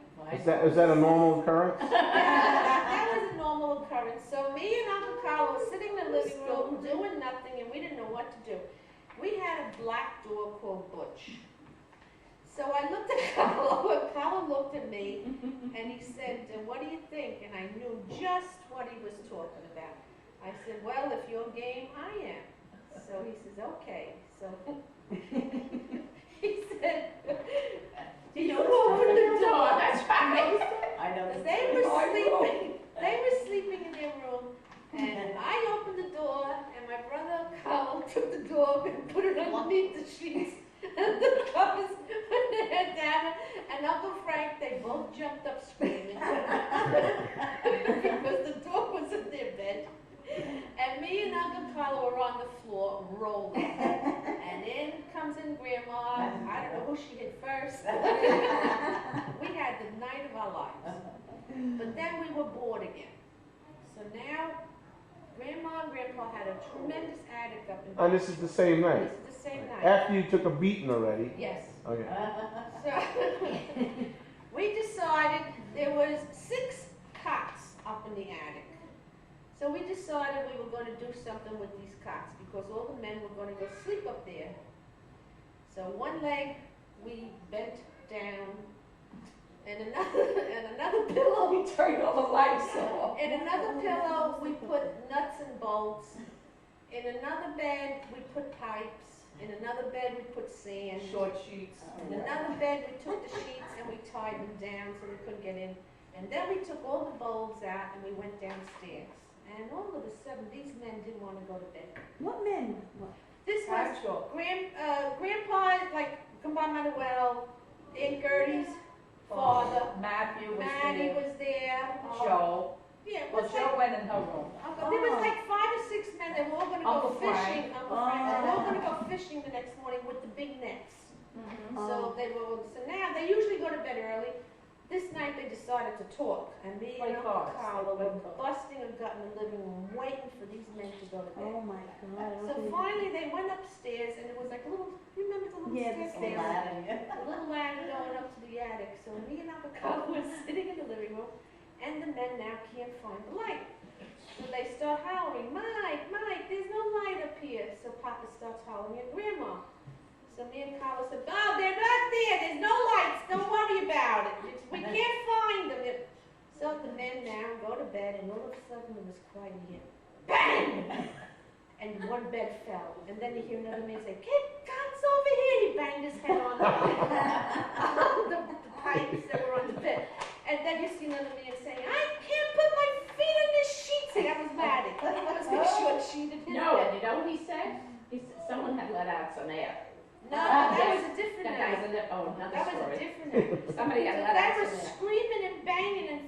Is that a normal occurrence? That was a normal occurrence. So me and Uncle Carl were sitting in the living room doing nothing, and we didn't know what to do. We had a black dog called Butch. So I looked at Carlo, and Carlo looked at me, and he said, what do you think? And I knew just what he was talking about. I said, well, if you're game, I am. So he says, okay. So he said, do you open the door? That's right. I know. They were sleeping. They were sleeping in their room, and I opened the door, and my brother Carl took the dog and put it underneath the sheets. And the covers put their head down, and Uncle Frank, they both jumped up screaming because the dog was in their bed. And me and Uncle Carlo were on the floor rolling. And in comes in Grandma. I don't know who she hit first. We had the night of our lives. But then we were bored again. So now, Grandma and Grandpa had a tremendous attic up in And this is the same night? This is the same night. After you took a beating already? Yes. Okay. So we decided there was 6 cots up in the attic. So we decided we were going to do something with these cots because all the men were going to go sleep up there. So one leg we bent down, and another pillow We turned all the lights off. in another pillow we put nuts and bolts. In another bed we put pipes. In another bed we put sand. Short sheets. In another bed we took the sheets and we tied them down so they couldn't get in. And then we took all the bulbs out and we went downstairs. And all of a sudden these men didn't want to go to bed. What men? This was Grandpa, like, come by Manuel, Aunt Gertie's father. Matthew was Maddie there. was there. Joe. Yeah, it Well, was Joe went in her room. there was like 5 or 6 men. They were all going to go Uncle fishing. Frank. Uncle Frank. They were all going to go fishing the next morning with the big nets. So they were. So now they usually go to bed early. This night they decided to talk, and me Play and Uncle cards. Carl Play were cards. busting a gut in the living room, waiting for these men to go to bed. Oh my God. So finally they went upstairs, and it was like a little. You remember the little Yeah, the staircase? stairs. A little ladder going up to the attic. So me and Uncle Carl were sitting in the living room, and the men now can't find the light. So they start howling, Mike, Mike, there's no light up here. So Papa starts howling at Grandma. So me and Carla said, oh, they're not there. There's no lights. Don't worry about it. We can't find them. So the men now go to bed, and all of a sudden it was quiet again. Bang! And one bed fell. And then you hear another man say, get guns over here. He banged his head on the pipes that were on the bed. And then you see another man saying, I can't put my feet on this sheet. See, that was Maddie. Because they short sheeted his No, bed. and you know what he said? He said someone had let out some air. No, that was a different That night. was another That was a story. different night. Somebody had So let they out were some air. screaming and banging and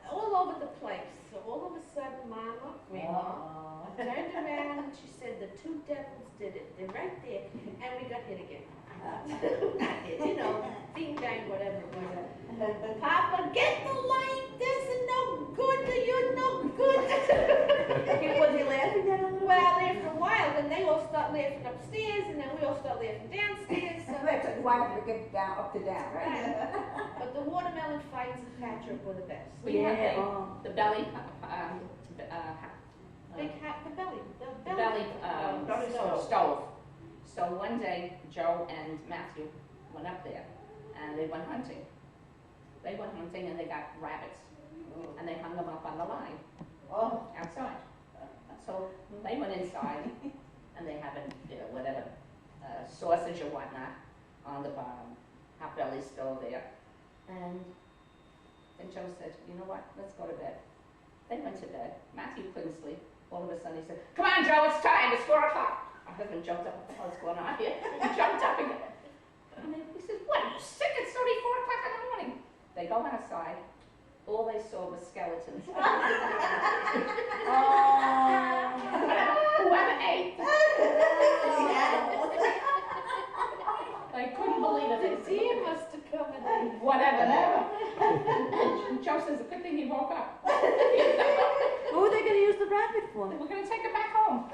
all over the place. So all of a sudden, Mama, Grandma, turned around and she said, the 2 devils did it. They're right there. And we got hit again. Not hit, you know, bing bang, whatever it was. Papa, get the light. This is no good. You're no good. Was he laughing at him? Well, after a while, then they all start laughing upstairs, and then we all start laughing downstairs. So You want to get down, up to down, right? But the watermelon fights and Patrick were the best. We had Oh. the belly, Big hat, the belly, the belly stove. stove. So one day, Joe and Matthew went up there, and they went hunting. They went hunting, and they got rabbits, and they hung them up on the line outside. So they went inside, and they have whatever sausage or whatnot on the bottom. Hot belly's still there, and then Joe said, "You know what? Let's go to bed." They went to bed. Matthew couldn't sleep. All of a sudden, he said, "Come on, Joe, it's time. It's 4 o'clock." My husband jumped up. What the hell is going on here? He jumped up again. And he said, "What? Are you sick? It's already 4 o'clock in the morning." They go outside. All they saw was skeletons. Whoever ate. I couldn't believe it. The deer must have come in there. Whatever. And Joe says, "A good thing he woke up." Who are they going to use the rabbit for? We're going to take it back home.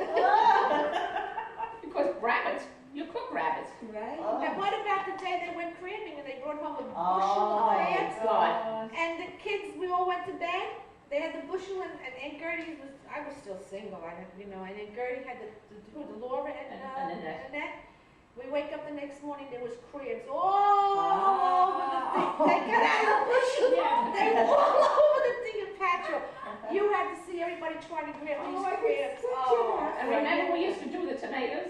Because rabbits, you cook rabbits. Right? And what about about the day they went cramming and they brought home a bushel Oh, of my crabs. God. And the kids, we all went to bed. They had the bushel, and Aunt Gertie was, I was still single, and Aunt Gertie had the Laura and Annette. We wake up the next morning, there was crabs all over the thing. They got out of the bushel. They were all over the thing in Patrick. You had to see everybody trying to grab these crabs. And remember we used to do the tomatoes?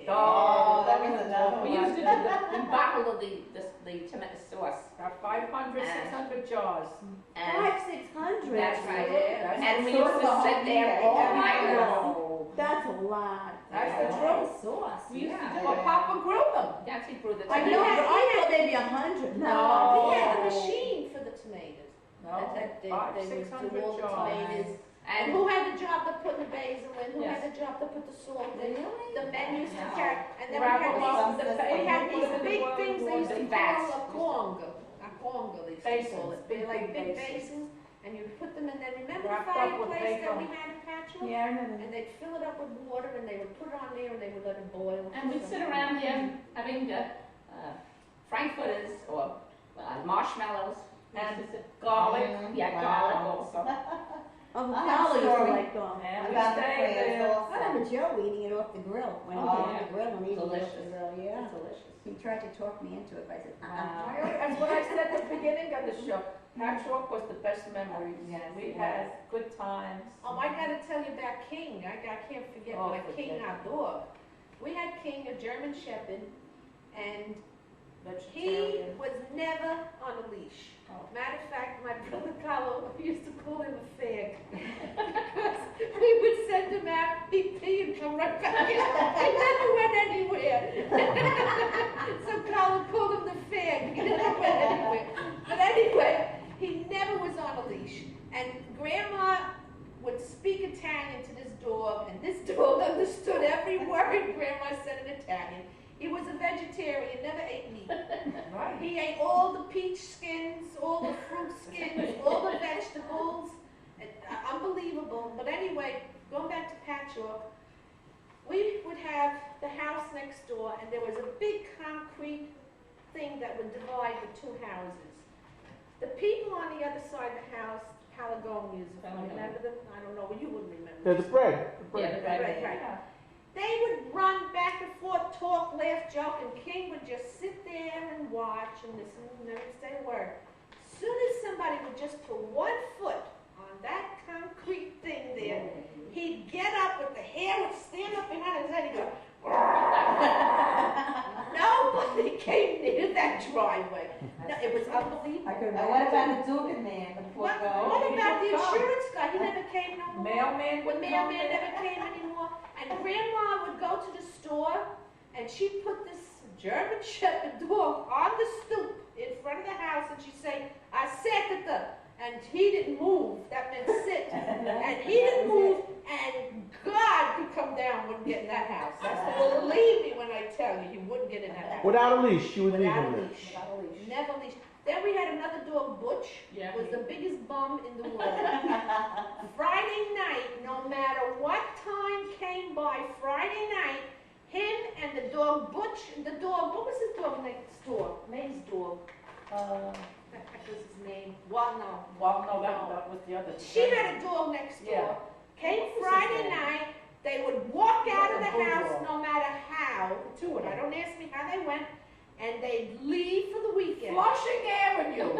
Oh, that was another We one. used to do we bottled the tomato sauce. About 500, 600 jars. And 600. that's right. Yeah, And we used to sit there all night long. That's a lot. That's the truth. Sauce. We used to do Well, Papa grew them. That's he grew the I tomatoes. thought maybe 100. No. We had the machine for the tomatoes. No, They 500, would 600 do all the jars. tomatoes. And And who had the job to put the basil in? Who Yes. had the job to put the salt in? Really? The menus to carry. And then Wrap we them had up, these the big things they used to Big vats. call a conga. A conga, they used to call Basins, it. They're like big big basins. basins. And you put them in there. Remember the Wrapped up with fireplace that we bacon. had in Patchwork? Yeah, I remember. And they'd fill it up with water and they would put it on there and they would let it boil. And we'd sit around here having frankfurters or marshmallows. And garlic. Yeah, garlic also. Oh, the I have Paolo used to story. like them. And we About the stayed crabs there. I also. remember Joe eating it off the grill. When he Oh, came on yeah. the grill and eating it off the Delicious. grill, yeah. Delicious. He tried to talk me into it, but I said, That's what I said at the beginning of the show. Patchwork was the best memories. Yes, We it had good times. Oh, I gotta tell you about King. I can't forget Oh, my King, forget. our dog. We had King, a German Shepherd, and he Vegetarian. was never on a leash. Oh. Matter of fact, my brother Carlo, we used to call him a fag. Because we would send him out, he'd pee and come right back in. He never went anywhere. So Carlo called him the fag. He never went anywhere. But anyway, he never was on a leash. And Grandma would speak Italian to this dog, and this dog understood every word Grandma said in Italian. He was a vegetarian, never ate meat. Right. He ate all the peach skins, all the fruit skins, all the vegetables. Unbelievable. But anyway, going back to Patchwork, we would have the house next door, and there was a big concrete thing that would divide the two houses. The people on the other side of the house, Palagonians, if you remember them, I don't know, you wouldn't remember. There's the bread. The Yeah, bread. the bread. Right. They would run back and forth, talk, laugh, joke, and King would just sit there and watch and listen and never say a word. As soon as somebody would just put one foot on that concrete thing there, he'd get up with the hair would stand up behind his head and go, nobody came near that driveway. No, it was unbelievable. I couldn't. And what about the Dugan man, the poor What guy? about the insurance guy? He never came no more. Mailman The would come mailman there. never came anymore. And Grandma would go to the store and she'd put this German Shepherd dog on the stoop in front of the house and she'd say, I sat at and he didn't move. That meant sit. And he didn't move and God could come down, wouldn't get in that house. Believe me when I tell you, he wouldn't get in that house. Without a leash, you would leave Without him a there. leash. Never leash. Then we had another dog, Butch, Yeah. was the biggest bum in the world. Friday night, no matter what time came by, Friday night, him and the dog Butch, what was his dog next door? May's dog. What was his name? Well, no, that was the other. she had a dog next door. Yeah. Came What was his Friday name? night, they would walk out of the Bulldog. house no matter how. Two of them. I don't ask me how they went. And they'd leave for the weekend. Flushing Avenue.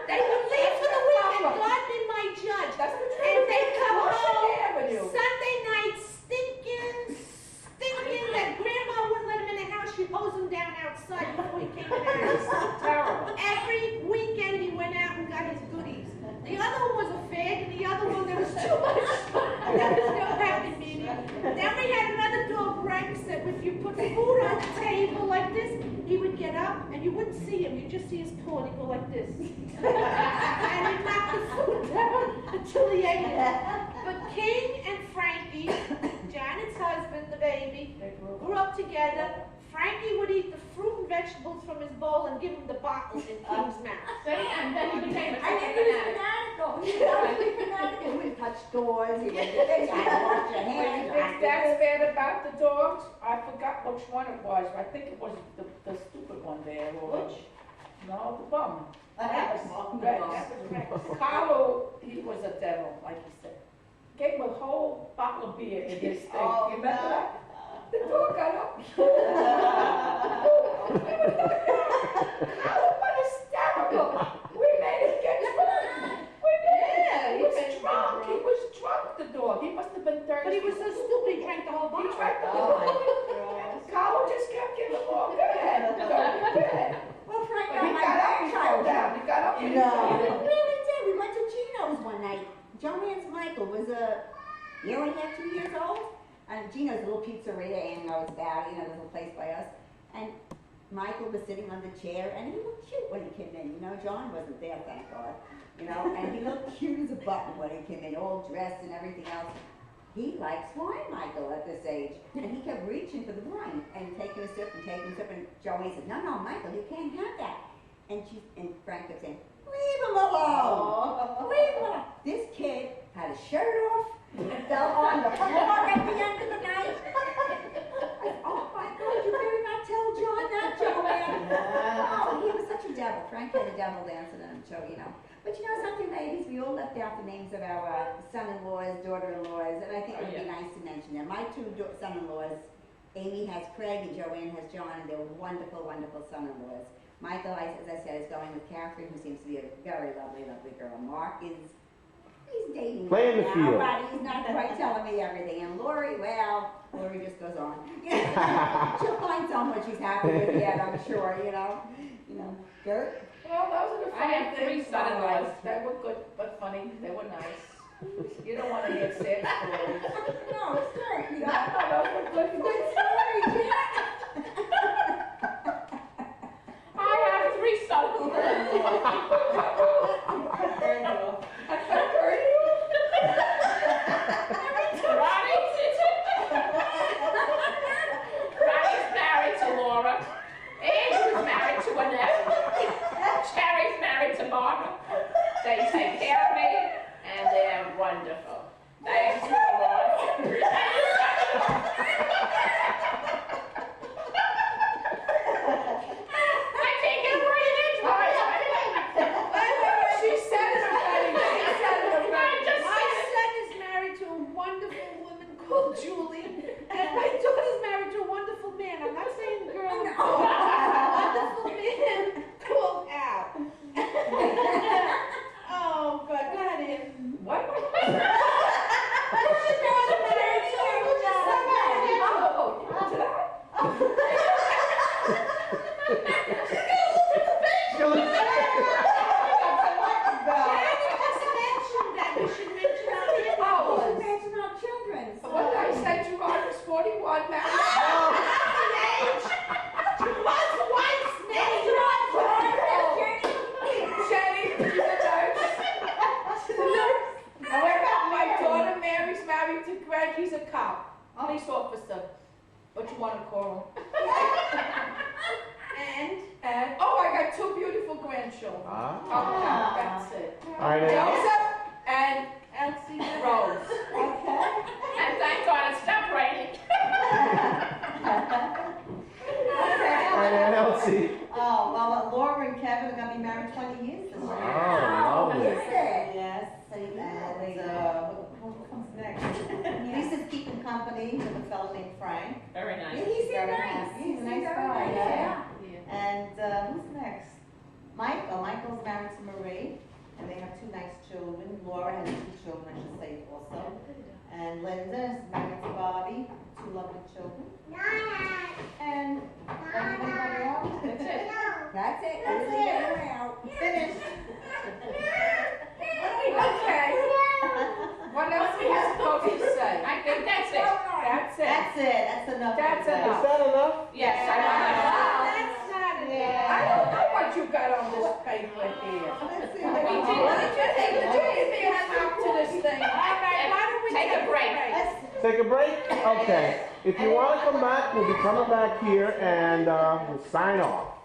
They would leave for the weekend. God be my judge. That's the truth. And they'd come Flushing home Avenue. Sunday night stinking, that Grandma wouldn't let him in the house. She'd hose him down outside before he came in the house. Terrible. Every weekend he went out and got his goodies. The other one was a fag, and the other one there was too much. There was no happy medium. Then we had another dog, Rex, that if you put food on the table like this, he would get up and you wouldn't see him. You'd just see his paw and he'd go like this. And he'd knock the food down until he ate it. But King and Frankie, Janet's husband, the baby, grew up together. Frankie would eat the fruit and vegetables from his bowl and give him the bottle in King's mouth. See, and then he became a I total think he was fanatic. fanatical. He was totally fanatical. He would touch doors. He would do this. You had to wash your When hands. you you think had to that's this. bad about the dogs, I forgot which one it was. I think it was the stupid one there. Or, Which? no, the bum. Rex. Rex. That was Rex. Carlo, he was a devil, like he said. Gave him a whole bottle of beer in his thing. Oh, You remember no. that? The dog got up. Carlo was hysterical. We made him get drunk. We made Yeah, him. He you was made him drunk. get He drunk. was drunk, the dog. He must have been thirsty. But he was so stupid, he drank the whole He bottle. drank the Oh, whole bottle. Carlo just kept giving more. Go ahead. Go ahead. Well, Frank But he got my got up and grandchild. fell down. He got up and No. fell We down. really did. We went to Gino's one night. Joanne's Michael was a year and a half, 2 years old. And Gino's a little pizzeria and knows about, this little place by us. And Michael was sitting on the chair and he looked cute when he came in. John wasn't there, thank God. And he looked cute as a button when he came in, all dressed and everything else. He likes wine, Michael, at this age. And he kept reaching for the wine and taking a sip and taking a sip. And Joanne said, no, Michael, you can't have that. And Frank kept saying, leave him alone. Leave him alone. This kid had his shirt off and fell on the floor at the end of the night. I said, oh my God, you better not tell John that, Joanne. Oh, he was such a devil. Frank had a devil dancer in him, so. But something, ladies, we all left out the names of our son-in-laws, daughter-in-laws, and I think it would be nice to mention them. My two son-in-laws, Amy has Craig and Joanne has John, and they're wonderful, wonderful son-in-laws. Michael, as I said, is going with Catherine, who seems to be a very lovely, lovely girl. Mark he's dating Playing the now, field. but he's not quite telling me everything. And Lori just goes on. She'll find someone she's happy with yet, I'm sure, Gert? Well, those are the I funny have 3 things. son-in-laws. They were good, but funny. They were nice. You don't want to hear sad stories. No, it's good. Those were good. Good story, yeah. I have 3 sons-in-law. Ronnie's married to Laura. Andrew's married to Annette. Cherry's married to Barbara. They take care of me, and they're wonderful. Thanks to the Lord. I can't get a word in edgewise. She said it already. She said it I already. just My said it. son is married to a wonderful woman called Julie, and my daughter's married to a wonderful man. I'm not saying girl, a wonderful man called Al. Oh, God, go ahead, Ann. What? Janet just mentioned that we should mention our in-laws. Imagine our children. What did I say? Gerard was 41 now. What's wife's name? Jenny, she's a nurse. And what about my daughter Mary's married to Greg? He's a cop, police officer. What you want to call him? And oh, I got 2 beautiful grandchildren. Ah. Okay, that's it. All right, now. Joseph and Elsie. Rose. And thank God it stopped raining. And Elsie. Oh, well, Laura and Kevin are gonna be married 20 years this year. Oh, lovely. Yes, and who comes next? Lisa's keeping company with a fellow named Frank. Very nice. He's Very nice. nice. He's a nice guy, yeah. And who's next? Michael. Michael's married to Marie, and they have 2 nice children. Laura has 2 children, I should say, also. And Linda is married to Bobby, 2 lovely children. And anybody else? That's it. That's it. Everything went out. Finished. Okay. What else do you supposed to say? I think that's it. That's it. That's it. That's enough. That's for today. enough. Is that enough? Yes, I That's not it. Yeah. I don't know what you got on this paper here. Let's see. We did. Give me a top to this thing. All right, why don't we Take a break. Take a break? Okay. If you want to come back, we'll be coming back here and we'll sign off.